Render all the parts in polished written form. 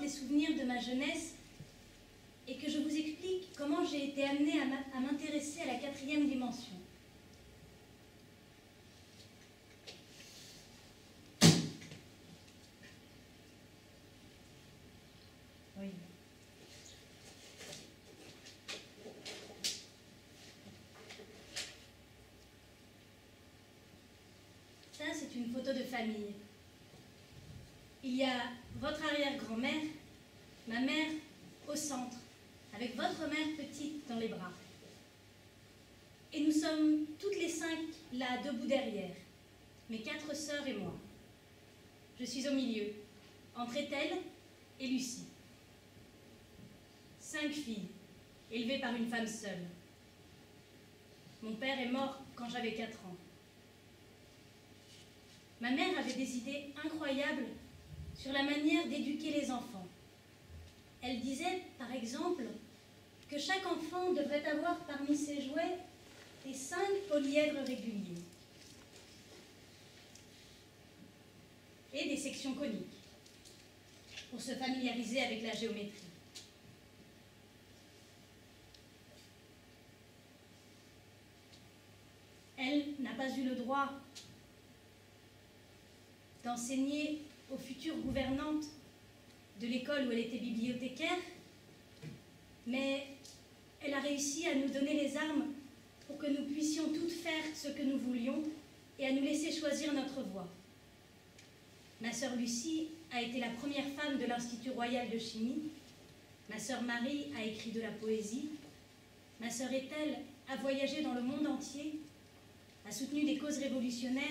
des souvenirs de ma jeunesse et que je vous explique comment j'ai été amenée à m'intéresser à la 4e dimension. Oui. Ça, c'est une photo de famille. Il y a votre arrière-grand-mère, ma mère au centre, avec votre mère petite dans les bras. Et nous sommes toutes les 5 là, debout derrière, mes 4 sœurs et moi. Je suis au milieu, entre Ethel et Lucie. 5 filles, élevées par une femme seule. Mon père est mort quand j'avais 4 ans. Ma mère avait des idées incroyables sur la manière d'éduquer les enfants. Elle disait, par exemple, que chaque enfant devrait avoir parmi ses jouets des 5 polyèdres réguliers et des sections coniques pour se familiariser avec la géométrie. Elle n'a pas eu le droit d'enseigner aux futures gouvernantes de l'école où elle était bibliothécaire, mais elle a réussi à nous donner les armes pour que nous puissions toutes faire ce que nous voulions et à nous laisser choisir notre voie. Ma sœur Lucie a été la première femme de l'Institut royal de chimie, ma sœur Marie a écrit de la poésie, ma sœur Ethel a voyagé dans le monde entier, a soutenu des causes révolutionnaires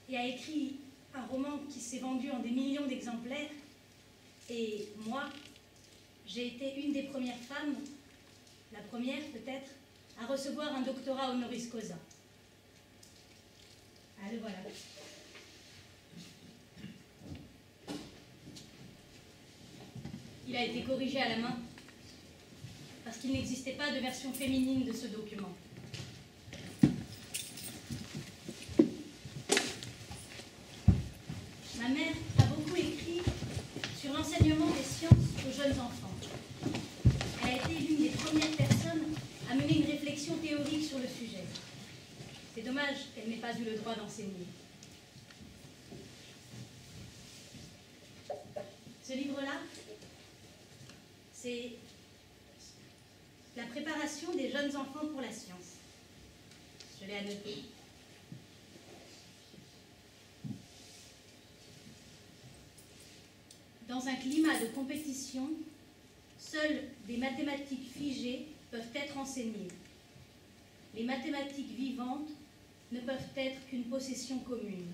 et a écrit un roman qui s'est vendu en des millions d'exemplaires. Et moi, j'ai été une des premières femmes, la première peut-être, à recevoir un doctorat honoris causa. Ah, le voilà. Il a été corrigé à la main parce qu'il n'existait pas de version féminine de ce document. Ma mère a beaucoup écrit sur l'enseignement des sciences aux jeunes enfants. Elle a été l'une des premières personnes à mener une réflexion théorique sur le sujet. C'est dommage qu'elle n'ait pas eu le droit d'enseigner. Ce livre-là, c'est la préparation des jeunes enfants pour la science. Je l'ai annoté. Dans un climat de compétition, seules des mathématiques figées peuvent être enseignées. Les mathématiques vivantes ne peuvent être qu'une possession commune.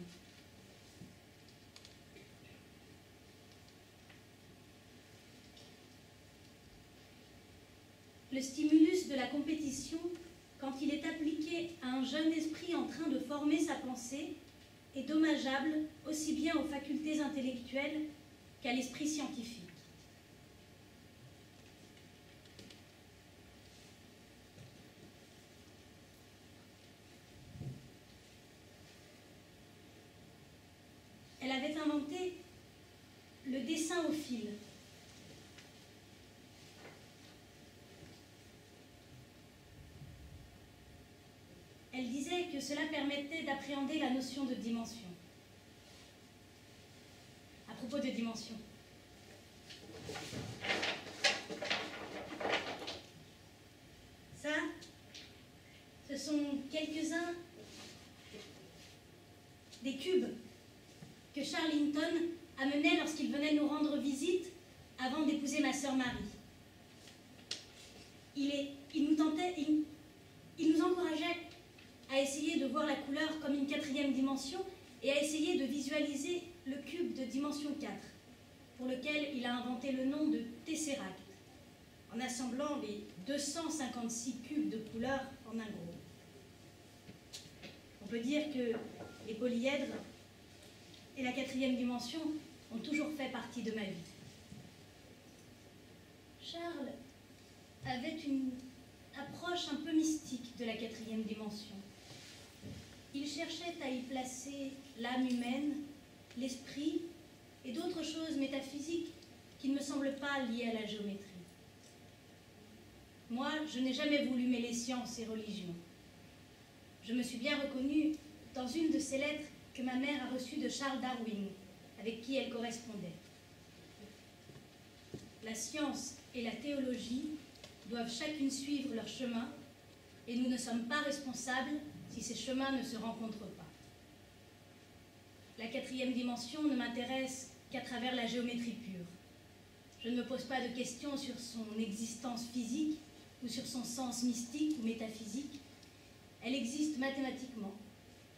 Le stimulus de la compétition, quand il est appliqué à un jeune esprit en train de former sa pensée, est dommageable aussi bien aux facultés intellectuelles qu'à l'esprit scientifique. Elle avait inventé le dessin au fil. Elle disait que cela permettait d'appréhender la notion de dimension. À propos de dimension. Ça, ce sont quelques-uns des cubes que Charles Linton amenait lorsqu'il venait nous rendre visite avant d'épouser ma sœur Marie. Il nous encourageait à essayer de voir la couleur comme une 4e dimension et à essayer de visualiser le cube de dimension 4, pour lequel il a inventé le nom de tesseract, en assemblant les 256 cubes de couleurs en un gros. On peut dire que les polyèdres et la 4e dimension ont toujours fait partie de ma vie. Charles avait une approche un peu mystique de la 4e dimension. Il cherchait à y placer l'âme humaine, l'esprit et d'autres choses métaphysiques qui ne me semble pas liée à la géométrie. Moi, je n'ai jamais voulu mêler science et religion. Je me suis bien reconnue dans une de ces lettres que ma mère a reçues de Charles Darwin, avec qui elle correspondait. La science et la théologie doivent chacune suivre leur chemin, et nous ne sommes pas responsables si ces chemins ne se rencontrent pas. La quatrième dimension ne m'intéresse qu'à travers la géométrie pure. Je ne me pose pas de questions sur son existence physique ou sur son sens mystique ou métaphysique. Elle existe mathématiquement,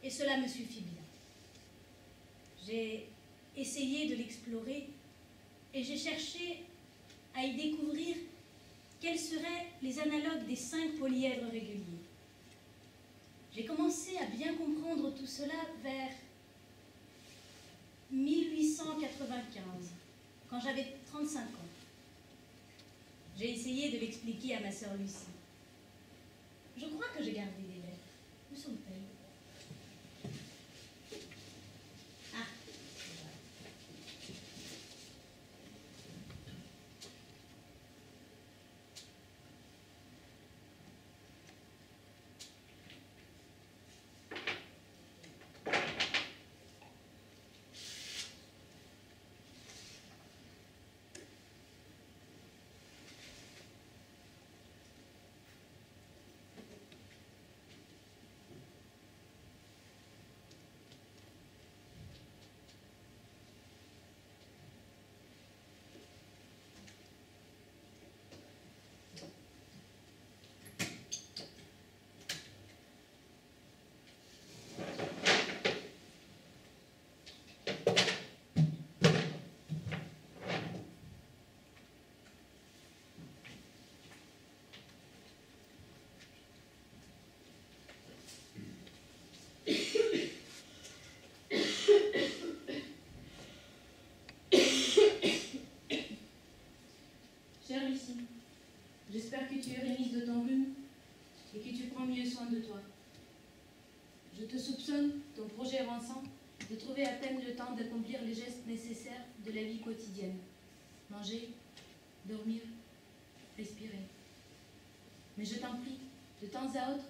et cela me suffit bien. J'ai essayé de l'explorer et j'ai cherché à y découvrir quels seraient les analogues des 5 polyèdres réguliers. J'ai commencé à bien comprendre tout cela vers 1895, quand j'avais 35 ans. J'ai essayé de l'expliquer à ma sœur Lucie. Je crois que j'ai gardé des lettres. Où sont-elles? Ah, Chère Lucie, j'espère que tu es remise de ton rhume et que tu prends mieux soin de toi. Je te soupçonne, ton projet avançant, de trouver à peine le temps d'accomplir les gestes nécessaires de la vie quotidienne. Manger, dormir, respirer. Mais je t'en prie, de temps à autre,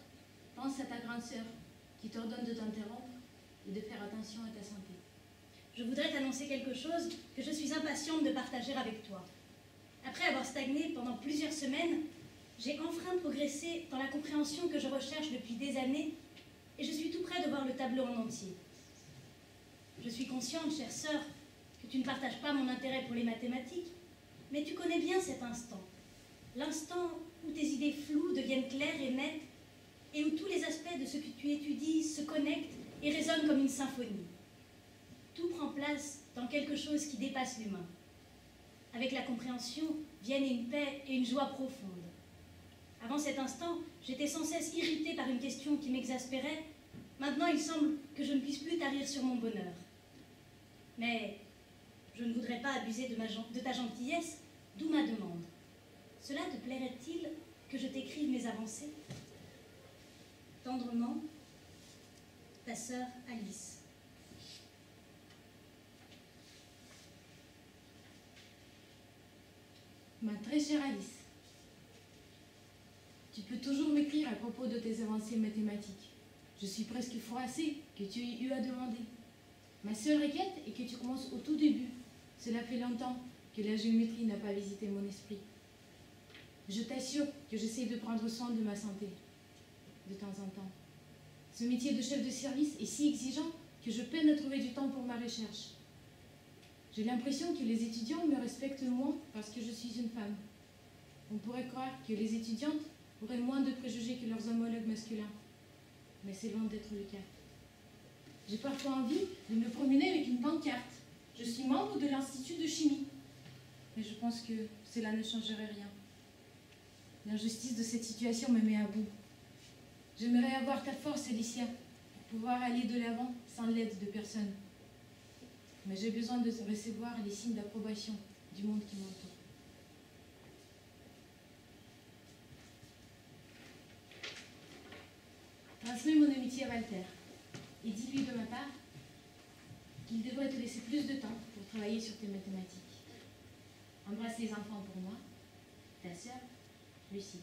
pense à ta grande sœur qui t'ordonne de t'interrompre et de faire attention à ta santé. je voudrais t'annoncer quelque chose que je suis impatiente de partager avec toi. Après avoir stagné pendant plusieurs semaines, j'ai enfin progressé dans la compréhension que je recherche depuis des années et je suis tout près de voir le tableau en entier. Je suis consciente, chère sœur, que tu ne partages pas mon intérêt pour les mathématiques, mais tu connais bien cet instant. L'instant où tes idées floues deviennent claires et nettes et où tous les aspects de ce que tu étudies se connectent et résonnent comme une symphonie. Tout prend place dans quelque chose qui dépasse l'humain. Avec la compréhension viennent une paix et une joie profonde. Avant cet instant, j'étais sans cesse irritée par une question qui m'exaspérait. Maintenant, il semble que je ne puisse plus tarir sur mon bonheur. Mais je ne voudrais pas abuser de ta gentillesse, d'où ma demande. Cela te plairait-il que je t'écrive mes avancées? Tendrement, ta sœur Alice. Ma très chère Alice, tu peux toujours m'écrire à propos de tes avancées mathématiques. Je suis presque froissée que tu aies eu à demander. Ma seule requête est que tu commences au tout début. Cela fait longtemps que la géométrie n'a pas visité mon esprit. Je t'assure que j'essaie de prendre soin de ma santé, de temps en temps. Ce métier de chef de service est si exigeant que je peine à trouver du temps pour ma recherche. J'ai l'impression que les étudiants me respectent moins parce que je suis une femme. On pourrait croire que les étudiantes auraient moins de préjugés que leurs homologues masculins. Mais c'est loin d'être le cas. J'ai parfois envie de me promener avec une pancarte. Je suis membre de l'Institut de chimie. Mais je pense que cela ne changerait rien. L'injustice de cette situation me met à bout. J'aimerais avoir ta force, Alicia, pour pouvoir aller de l'avant sans l'aide de personne. Mais j'ai besoin de recevoir les signes d'approbation du monde qui m'entoure. Transmets mon amitié à Walter et dis-lui de ma part qu'il devrait te laisser plus de temps pour travailler sur tes mathématiques. Embrasse les enfants pour moi. Ta sœur, Lucie.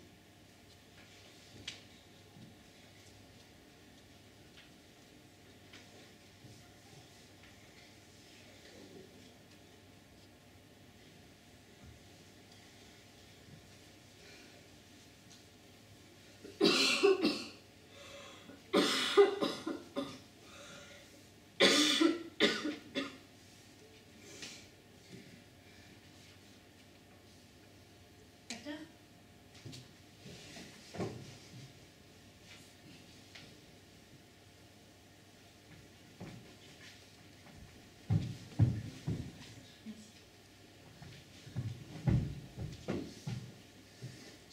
Docteur ?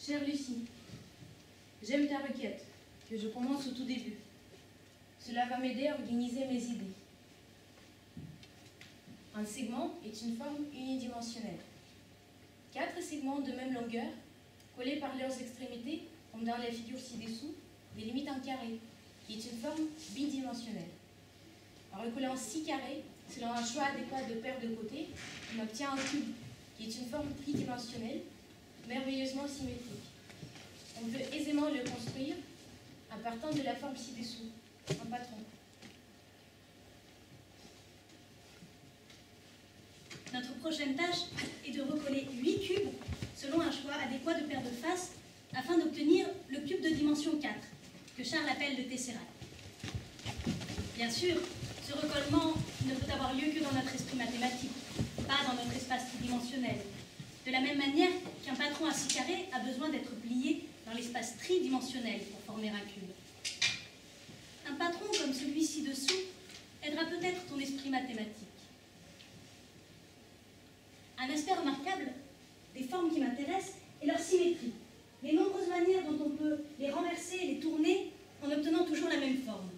Chère Lucie, j'aime ta requête, que je commence au tout début. Cela va m'aider à organiser mes idées. Un segment est une forme unidimensionnelle. 4 segments de même longueur, collés par leurs extrémités, comme dans la figure ci-dessous, délimitent un carré, qui est une forme bidimensionnelle. En recollant 6 carrés, selon un choix adéquat de paires de côtés, on obtient un cube, qui est une forme tridimensionnelle, merveilleusement symétrique. On peut aisément le construire en partant de la forme ci-dessous, un patron. Notre prochaine tâche est de recoller 8 cubes selon un choix adéquat de paires de faces afin d'obtenir le cube de dimension 4, que Charles appelle le tesseract. Bien sûr, ce recollement ne peut avoir lieu que dans notre esprit mathématique, pas dans notre espace tridimensionnel. De la même manière qu'un patron à 6 carrés a besoin d'être plié dans l'espace tridimensionnel pour former un cube. Un patron comme celui ci-dessous aidera peut-être ton esprit mathématique. Un aspect remarquable des formes qui m'intéressent est leur symétrie, les nombreuses manières dont on peut les renverser et les tourner en obtenant toujours la même forme.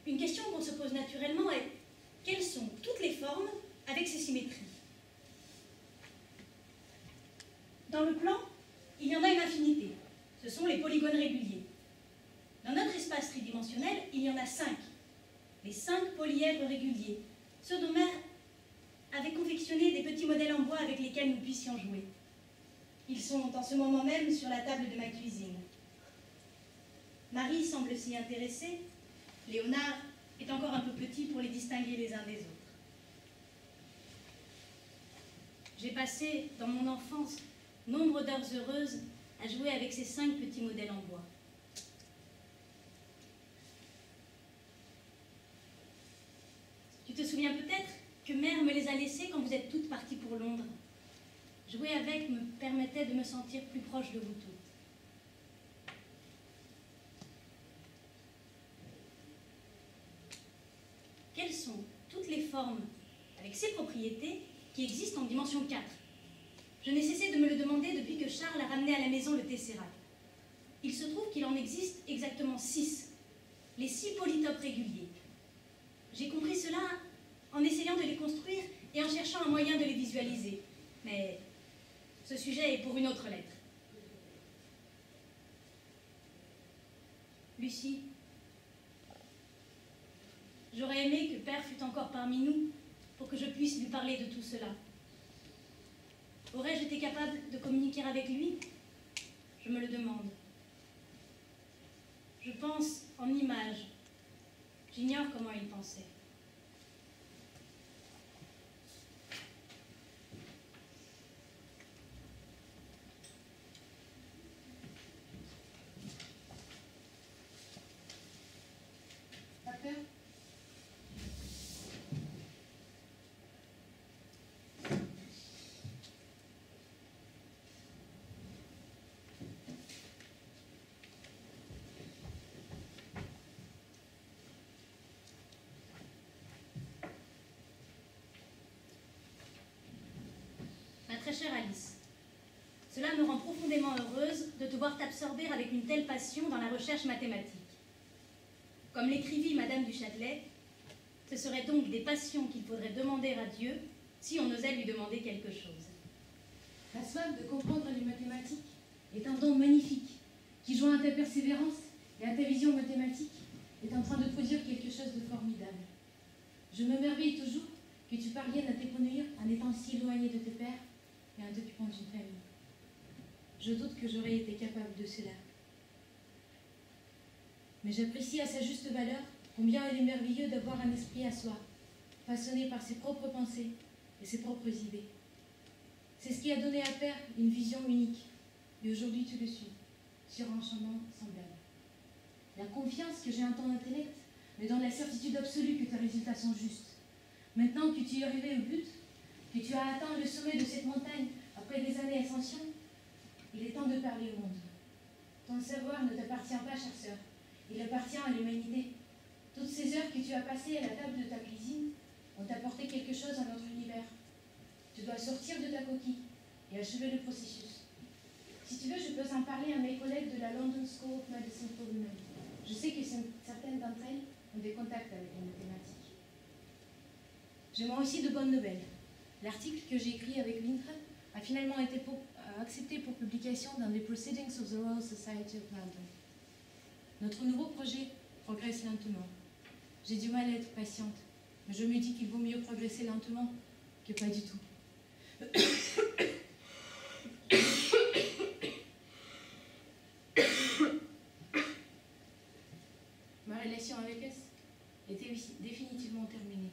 Une question qu'on se pose naturellement est: quelles sont toutes les formes avec ces symétries? Dans le plan, il y en a une infinité. Ce sont les polygones réguliers. Dans notre espace tridimensionnel, il y en a 5. Les 5 polyèdres réguliers, ceux dont Mère avait confectionné des petits modèles en bois avec lesquels nous puissions jouer. Ils sont en ce moment même sur la table de ma cuisine. Marie semble s'y intéresser. Léonard est encore un peu petit pour les distinguer les uns des autres. J'ai passé, dans mon enfance, nombre d'heures heureuses à jouer avec ces 5 petits modèles en bois. Tu te souviens peut-être que Mère me les a laissés quand vous êtes toutes parties pour Londres. Jouer avec me permettait de me sentir plus proche de vous toutes. Quelles sont toutes les formes avec ces propriétés qui existent en dimension 4? Je n'ai cessé de me le demander depuis que Charles a ramené à la maison le tesseract. Il se trouve qu'il en existe exactement 6, les 6 polytopes réguliers. J'ai compris cela en essayant de les construire et en cherchant un moyen de les visualiser. Mais ce sujet est pour une autre lettre. Lucie, j'aurais aimé que Père fût encore parmi nous pour que je puisse lui parler de tout cela. Aurais-je été capable de communiquer avec lui? Je me le demande. Je pense en images. J'ignore comment il pensait. Papa? Ma très chère Alice, cela me rend profondément heureuse de te voir t'absorber avec une telle passion dans la recherche mathématique. Comme l'écrivit Madame du Châtelet, ce seraient donc des passions qu'il faudrait demander à Dieu si on osait lui demander quelque chose. La soif de comprendre les mathématiques est un don magnifique qui, joint à ta persévérance et à ta vision mathématique, est en train de produire quelque chose de formidable. Je me merveille toujours que tu parviennes à t'épanouir en étant si éloigné de tes pères et un document d'une famille. Je doute que j'aurais été capable de cela. Mais j'apprécie à sa juste valeur combien il est merveilleux d'avoir un esprit à soi, façonné par ses propres pensées et ses propres idées. C'est ce qui a donné à Père une vision unique, et aujourd'hui tu le suis, sur un chemin semblable. La confiance que j'ai en ton intellect me donne la certitude absolue que tes résultats sont justes. Maintenant que tu es arrivé au but, que tu as atteint le sommet de cette montagne après des années d'ascension, il est temps de parler au monde. Ton savoir ne t'appartient pas, chère sœur, il appartient à l'humanité. Toutes ces heures que tu as passées à la table de ta cuisine ont apporté quelque chose à notre univers. Tu dois sortir de ta coquille et achever le processus. Si tu veux, je peux en parler à mes collègues de la London School of Medicine for Women. Je sais que certaines d'entre elles ont des contacts avec les mathématiques. J'ai moi aussi de bonnes nouvelles. L'article que j'ai écrit avec Winthrop a finalement été accepté pour publication dans les Proceedings of the Royal Society of London. Notre nouveau projet progresse lentement. J'ai du mal à être patiente, mais je me dis qu'il vaut mieux progresser lentement que pas du tout. Ma relation avec elle était définitivement terminée.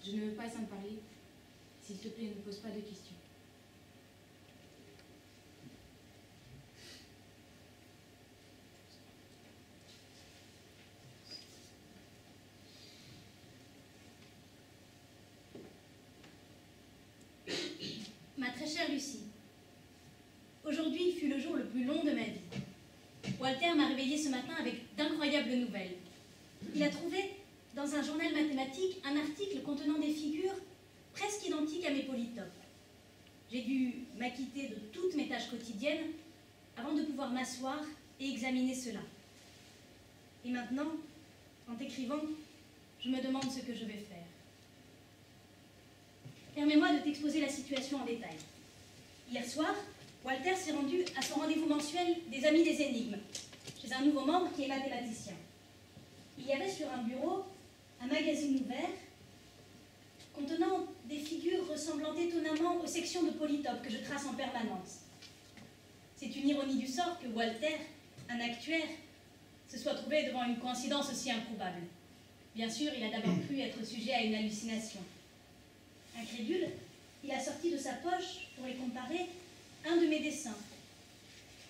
Je ne veux pas en parler. S'il te plaît, ne pose pas de questions. Ma très chère Lucie, aujourd'hui fut le jour le plus long de ma vie. Walter m'a réveillée ce matin avec d'incroyables nouvelles. Il a trouvé dans un journal mathématique un article contenant des figures presque identiques à mes polytopes. J'ai dû m'acquitter de toutes mes tâches quotidiennes avant de pouvoir m'asseoir et examiner cela. Et maintenant, en t'écrivant, je me demande ce que je vais faire. Permets-moi de t'exposer la situation en détail. Hier soir, Walter s'est rendu à son rendez-vous mensuel des Amis des Énigmes, chez un nouveau membre qui est mathématicien. Il y avait sur un bureau un magazine ouvert contenant des figures ressemblant étonnamment aux sections de polytopes que je trace en permanence. C'est une ironie du sort que Walter, un actuaire, se soit trouvé devant une coïncidence aussi improbable. Bien sûr, il a d'abord cru être sujet à une hallucination. Incrédule, il a sorti de sa poche, pour les comparer, un de mes dessins,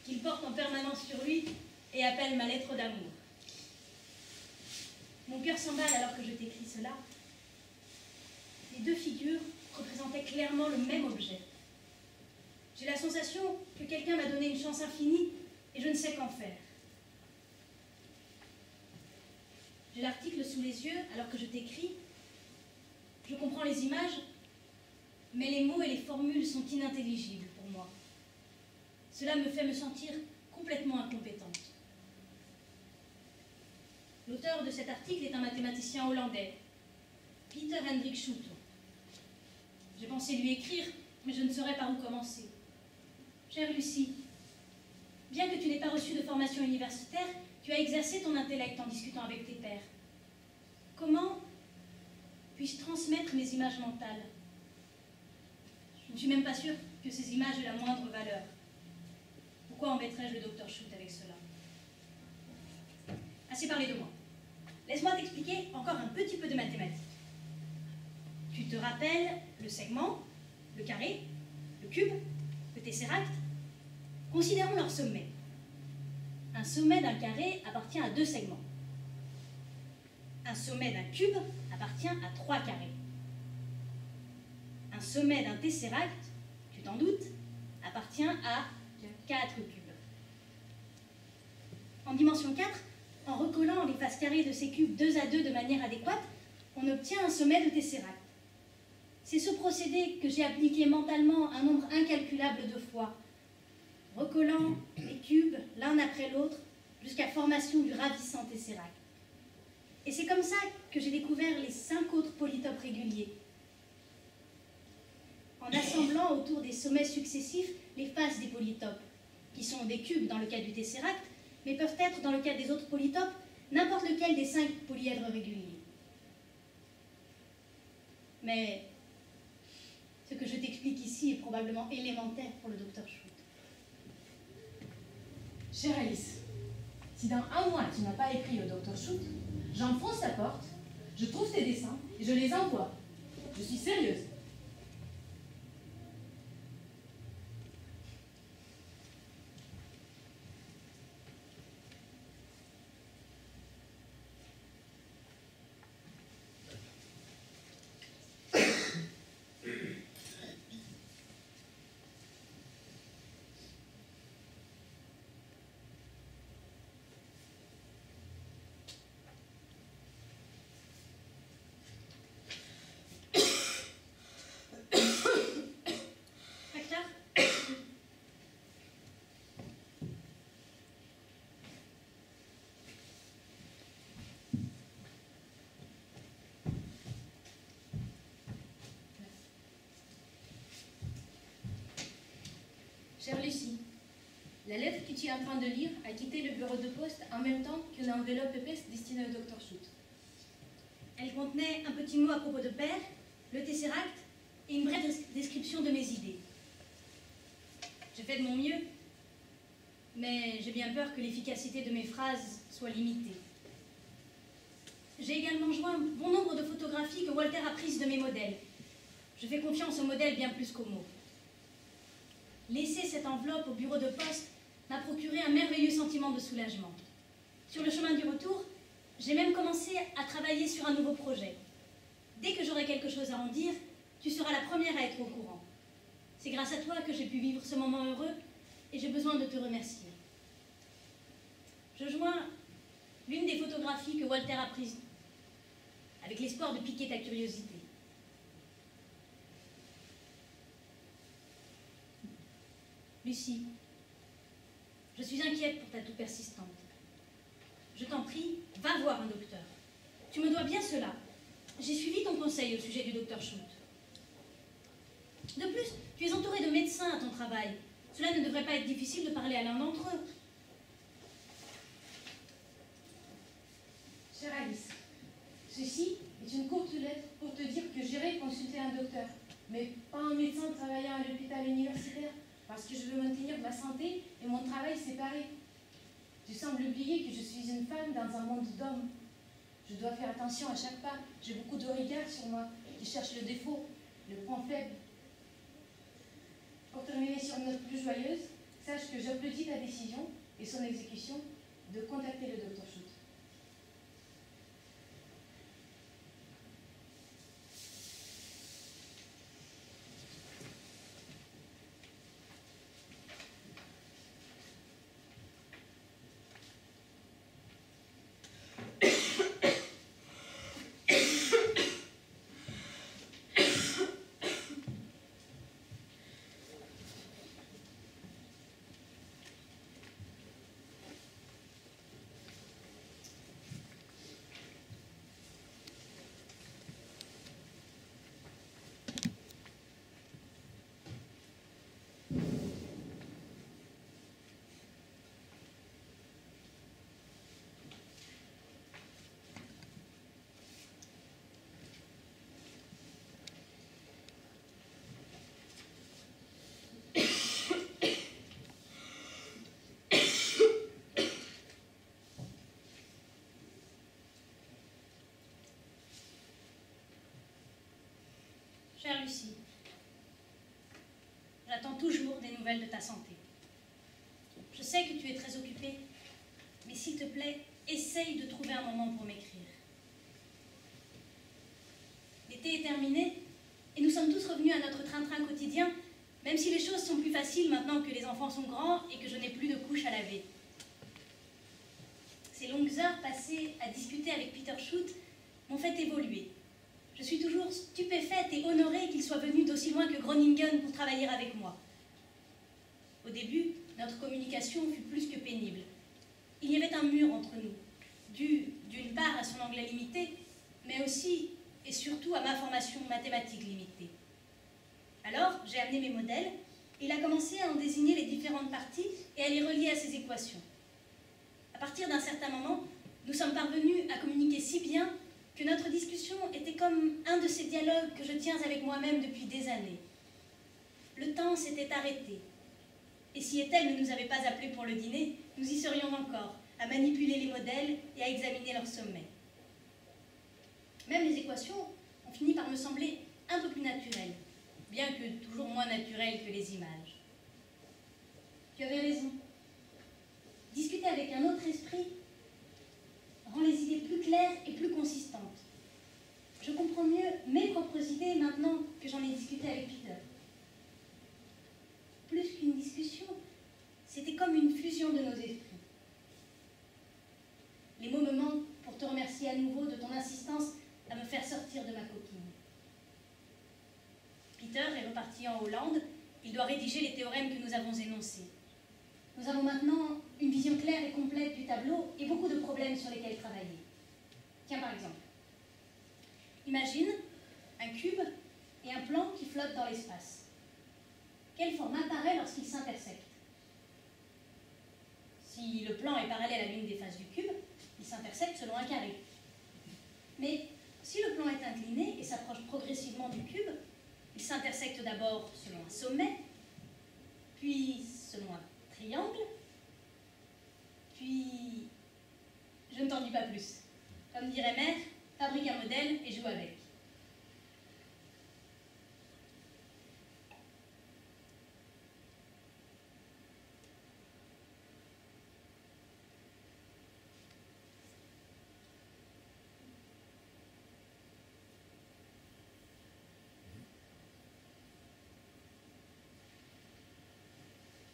qu'il porte en permanence sur lui et appelle ma lettre d'amour. Mon cœur s'emballe alors que je t'écris cela. Les deux figures représentaient clairement le même objet. J'ai la sensation que quelqu'un m'a donné une chance infinie et je ne sais qu'en faire. J'ai l'article sous les yeux alors que je t'écris. Je comprends les images, mais les mots et les formules sont inintelligibles pour moi. Cela me fait me sentir complètement incompétente. L'auteur de cet article est un mathématicien hollandais, Peter Hendrik Schulte. J'ai pensé lui écrire, mais je ne saurais par où commencer. Chère Lucie, bien que tu n'aies pas reçu de formation universitaire, tu as exercé ton intellect en discutant avec tes pairs. Comment puis-je transmettre mes images mentales? Je ne suis même pas sûre que ces images aient la moindre valeur. Pourquoi embêterais-je le docteur Schulte avec cela? Assez parlé de moi. Laisse-moi t'expliquer encore un petit peu de mathématiques. Tu te rappelles le segment, le carré, le cube, le tesseract? Considérons leur sommet. Un sommet d'un carré appartient à 2 segments. Un sommet d'un cube appartient à 3 carrés. Un sommet d'un tesseract, tu t'en doutes, appartient à 4 cubes. En dimension 4, en recollant les faces carrées de ces cubes 2 à 2 de manière adéquate, on obtient un sommet de tesseract. C'est ce procédé que j'ai appliqué mentalement un nombre incalculable de fois, recollant les cubes l'un après l'autre jusqu'à formation du ravissant tesseract. Et c'est comme ça que j'ai découvert les 5 autres polytopes réguliers. En assemblant autour des sommets successifs les faces des polytopes, qui sont des cubes dans le cas du tesseract, mais peuvent être, dans le cas des autres polytopes, n'importe lequel des 5 polyèdres réguliers. Mais ce que je t'explique ici est probablement élémentaire pour le docteur Schut. Chère Alice, si dans un mois tu n'as pas écrit au docteur Schut, j'enfonce ta porte, je trouve tes dessins et je les envoie. Je suis sérieuse. Chère Lucie, la lettre que tu es en train de lire a quitté le bureau de poste en même temps qu'une enveloppe épaisse destinée au docteur Schut. Elle contenait un petit mot à propos de Père, le Tesseract et une brève description de mes idées. J'ai fait de mon mieux, mais j'ai bien peur que l'efficacité de mes phrases soit limitée. J'ai également joint bon nombre de photographies que Walter a prises de mes modèles. Je fais confiance aux modèles bien plus qu'aux mots. Laisser cette enveloppe au bureau de poste m'a procuré un merveilleux sentiment de soulagement. Sur le chemin du retour, j'ai même commencé à travailler sur un nouveau projet. Dès que j'aurai quelque chose à en dire, tu seras la première à être au courant. C'est grâce à toi que j'ai pu vivre ce moment heureux et j'ai besoin de te remercier. Je joins l'une des photographies que Walter a prises avec l'espoir de piquer ta curiosité. Lucie, je suis inquiète pour ta toux persistante. Je t'en prie, va voir un docteur. Tu me dois bien cela. J'ai suivi ton conseil au sujet du docteur Schut. De plus, tu es entourée de médecins à ton travail. Cela ne devrait pas être difficile de parler à l'un d'entre eux. Chère Alice, ceci est une courte lettre pour te dire que j'irai consulter un docteur, mais pas un médecin travaillant à l'hôpital universitaire, parce que je veux maintenir ma santé et mon travail séparés. Tu sembles oublier que je suis une femme dans un monde d'hommes. Je dois faire attention à chaque pas. J'ai beaucoup de regards sur moi qui cherchent le défaut, le point faible. Pour terminer sur une note plus joyeuse, sache que j'applaudis ta décision et son exécution de contacter le docteur Schut. Chère Lucie, j'attends toujours des nouvelles de ta santé. Je sais que tu es très occupée, mais s'il te plaît, essaye de trouver un moment pour m'écrire. L'été est terminé et nous sommes tous revenus à notre train-train quotidien, même si les choses sont plus faciles maintenant que les enfants sont grands et que je n'ai plus de couches à laver. Ces longues heures passées à discuter avec Peter Schut m'ont fait évoluer. Je suis toujours stupéfaite et honorée qu'il soit venu d'aussi loin que Groningen pour travailler avec moi. Au début, notre communication fut plus que pénible. Il y avait un mur entre nous, dû d'une part à son anglais limité, mais aussi et surtout à ma formation mathématique limitée. Alors, j'ai amené mes modèles, et il a commencé à en désigner les différentes parties et à les relier à ses équations. À partir d'un certain moment, nous sommes parvenus à communiquer si bien que notre discussion était comme un de ces dialogues que je tiens avec moi-même depuis des années. le temps s'était arrêté. Et si Ethel ne nous avait pas appelés pour le dîner, nous y serions encore, à manipuler les modèles et à examiner leur sommet. Même les équations ont fini par me sembler un peu plus naturelles, bien que toujours moins naturelles que les images. Tu avais raison. Discuter avec un autre esprit rend les idées plus claires et plus consistantes. Je comprends mieux mes propres idées maintenant que j'en ai discuté avec Peter. Plus qu'une discussion, c'était comme une fusion de nos esprits. Les mots me manquent pour te remercier à nouveau de ton insistance à me faire sortir de ma coquille. Peter est reparti en Hollande. Il doit rédiger les théorèmes que nous avons énoncés. Nous avons maintenant une vision claire et complète du tableau et beaucoup de problèmes sur lesquels travailler. Tiens, par exemple, imagine un cube et un plan qui flottent dans l'espace. Quelle forme apparaît lorsqu'ils s'intersectent? Si le plan est parallèle à l'une des faces du cube, il s'intersecte selon un carré. Mais si le plan est incliné et s'approche progressivement du cube, il s'intersecte d'abord selon un sommet, puis selon un triangle, puis... Je ne t'en dis pas plus. Comme dirait Mère, fabrique un modèle et joue avec.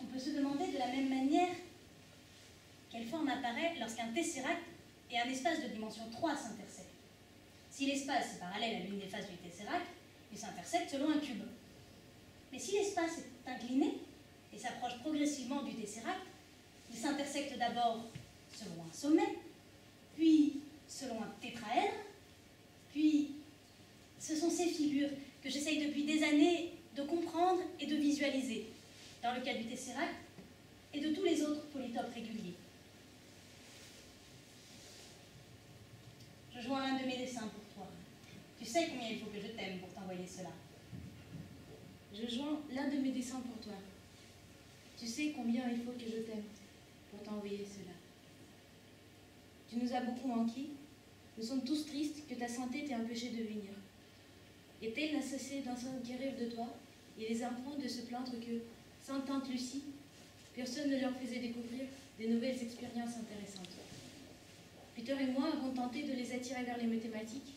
On peut se demander de la même manière quelle forme apparaît lorsqu'un tesseract et un espace de dimension 3 s'intersectent. Si l'espace est parallèle à l'une des faces du tesseract, il s'intersecte selon un cube. Mais si l'espace est incliné et s'approche progressivement du tesseract, il s'intersecte d'abord selon un sommet, puis selon un tétraèdre, puis ce sont ces figures que j'essaye depuis des années de comprendre et de visualiser, dans le cas du tesseract et de tous les autres polytopes réguliers. Je joins l'un de mes dessins pour toi. Tu sais combien il faut que je t'aime pour t'envoyer cela. Je joins l'un de mes dessins pour toi. Tu sais combien il faut que je t'aime pour t'envoyer cela. Tu nous as beaucoup manqué. Nous sommes tous tristes que ta santé t'ait empêché de venir. Ethel n'a cessé d'en s'enquérir de toi et les enfants de se plaindre que, sans tante Lucie, personne ne leur faisait découvrir des nouvelles expériences intéressantes. Peter et moi avons tenté de les attirer vers les mathématiques,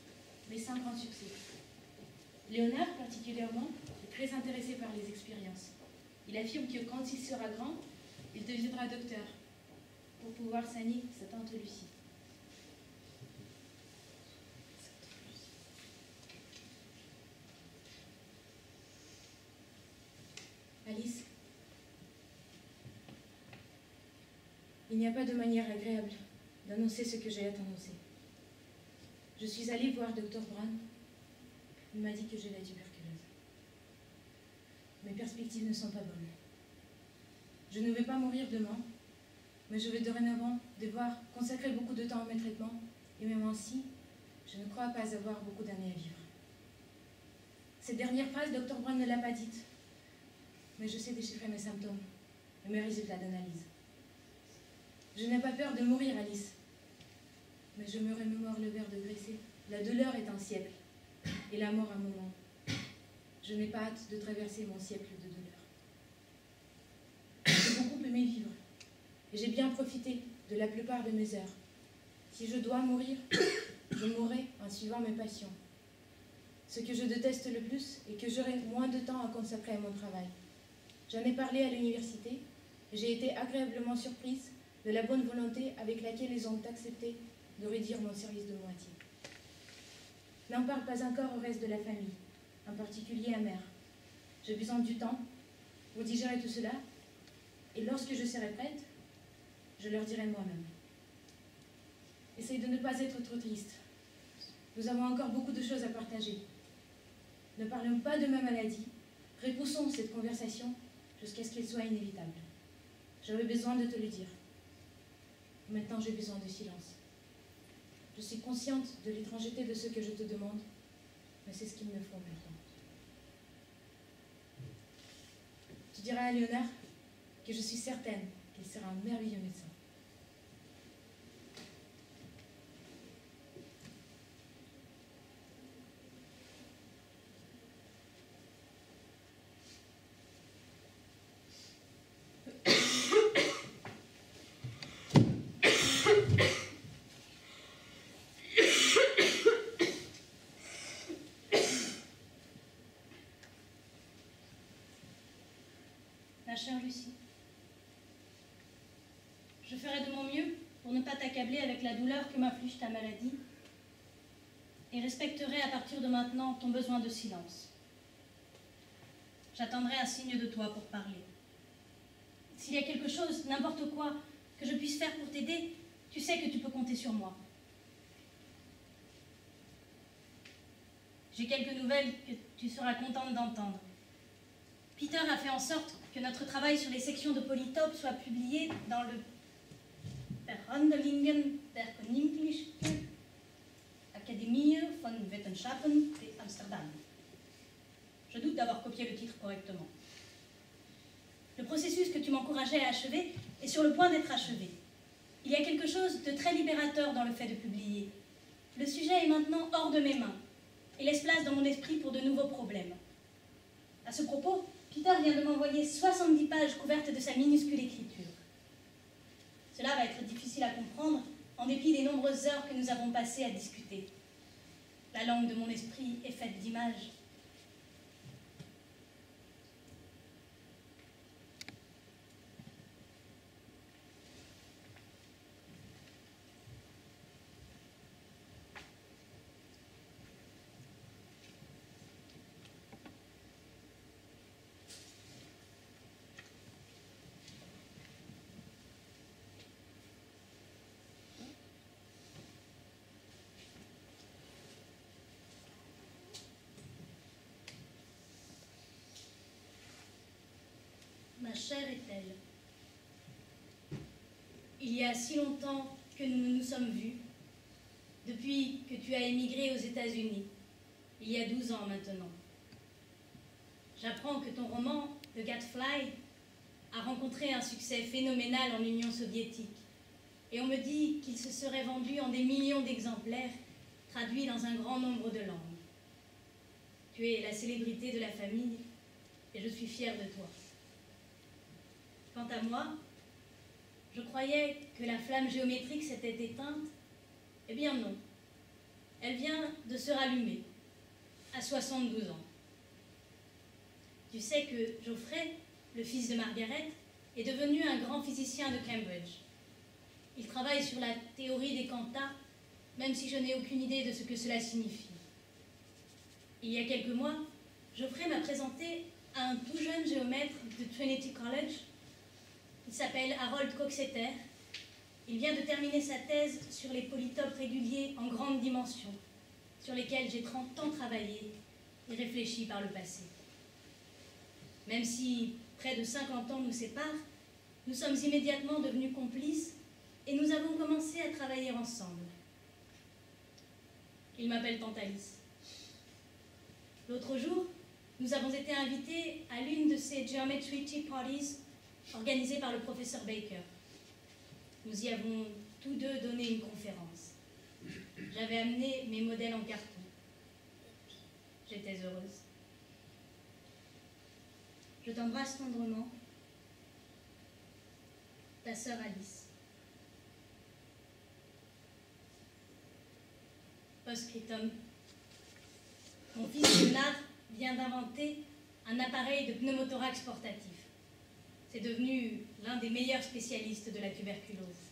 mais sans grand succès. Léonard, particulièrement, est très intéressé par les expériences. Il affirme que quand il sera grand, il deviendra docteur, pour pouvoir soigner sa tante Lucie. Alice, il n'y a pas de manière agréable d'annoncer ce que j'ai à t'annoncer. Je suis allée voir Dr Brown. Il m'a dit que j'ai la tuberculose. Mes perspectives ne sont pas bonnes. Je ne vais pas mourir demain, mais je vais dorénavant devoir consacrer beaucoup de temps à mes traitements, et même ainsi, je ne crois pas avoir beaucoup d'années à vivre. Cette dernière phrase, Dr Brown ne l'a pas dite, mais je sais déchiffrer mes symptômes et mes résultats d'analyse. Je n'ai pas peur de mourir, Alice, mais je me remémore le verre de Gracie. La douleur est un siècle, et la mort un moment. Je n'ai pas hâte de traverser mon siècle de douleur. J'ai beaucoup aimé vivre, et j'ai bien profité de la plupart de mes heures. Si je dois mourir, je mourrai en suivant mes passions. Ce que je déteste le plus est que j'aurai moins de temps à consacrer à mon travail. J'en ai parlé à l'université, et j'ai été agréablement surprise de la bonne volonté avec laquelle ils ont accepté de réduire mon service de moitié. N'en parle pas encore au reste de la famille, en particulier à mère. J'ai besoin du temps pour digérer tout cela, et lorsque je serai prête, je leur dirai moi-même. Essaye de ne pas être trop triste. Nous avons encore beaucoup de choses à partager. Ne parlons pas de ma maladie. Repoussons cette conversation jusqu'à ce qu'elle soit inévitable. J'avais besoin de te le dire. Maintenant, j'ai besoin de silence. Je suis consciente de l'étrangeté de ce que je te demande, mais c'est ce qu'il me faut maintenant. diras à Léonard que je suis certaine qu'il sera un merveilleux médecin. Ma chère Lucie, je ferai de mon mieux pour ne pas t'accabler avec la douleur que m'inflige ta maladie et respecterai à partir de maintenant ton besoin de silence. J'attendrai un signe de toi pour parler. S'il y a quelque chose, n'importe quoi, que je puisse faire pour t'aider, tu sais que tu peux compter sur moi. J'ai quelques nouvelles que tu seras contente d'entendre. Peter a fait en sorte que notre travail sur les sections de Polytope soit publié dans le Verhandelingen der Koninklijke Akademie von Wissenschaften de Amsterdam. Je doute d'avoir copié le titre correctement. Le processus que tu m'encourageais à achever est sur le point d'être achevé. Il y a quelque chose de très libérateur dans le fait de publier. Le sujet est maintenant hors de mes mains et laisse place dans mon esprit pour de nouveaux problèmes. À ce propos, Peter vient de m'envoyer 70 pages couvertes de sa minuscule écriture. Cela va être difficile à comprendre en dépit des nombreuses heures que nous avons passées à discuter. La langue de mon esprit est faite d'images. Ma chère est-elle. Il y a si longtemps que nous nous sommes vus, depuis que tu as émigré aux États-Unis, il y a 12 ans maintenant. J'apprends que ton roman, The Gadfly, a rencontré un succès phénoménal en Union soviétique, et on me dit qu'il se serait vendu en des millions d'exemplaires, traduits dans un grand nombre de langues. Tu es la célébrité de la famille, et je suis fière de toi. Quant à moi, je croyais que la flamme géométrique s'était éteinte. Eh bien non. Elle vient de se rallumer, à 72 ans. Tu sais que Geoffrey, le fils de Margaret, est devenu un grand physicien de Cambridge. Il travaille sur la théorie des quantas, même si je n'ai aucune idée de ce que cela signifie. Il y a quelques mois, Geoffrey m'a présenté à un tout jeune géomètre de Trinity College. Il s'appelle Harold Coxeter. Il vient de terminer sa thèse sur les polytopes réguliers en grande dimension, sur lesquels j'ai 30 ans travaillé et réfléchi par le passé. Même si près de 50 ans nous séparent, nous sommes immédiatement devenus complices et nous avons commencé à travailler ensemble. Il m'appelle Tante Alice. L'autre jour, nous avons été invités à l'une de ces Geometry Tea Parties organisée par le professeur Baker. Nous y avons tous deux donné une conférence. J'avais amené mes modèles en carton. J'étais heureuse. Je t'embrasse tendrement. Ta sœur Alice. Post-scriptum. Mon fils Léonard vient d'inventer un appareil de pneumothorax portatif. C'est devenu l'un des meilleurs spécialistes de la tuberculose.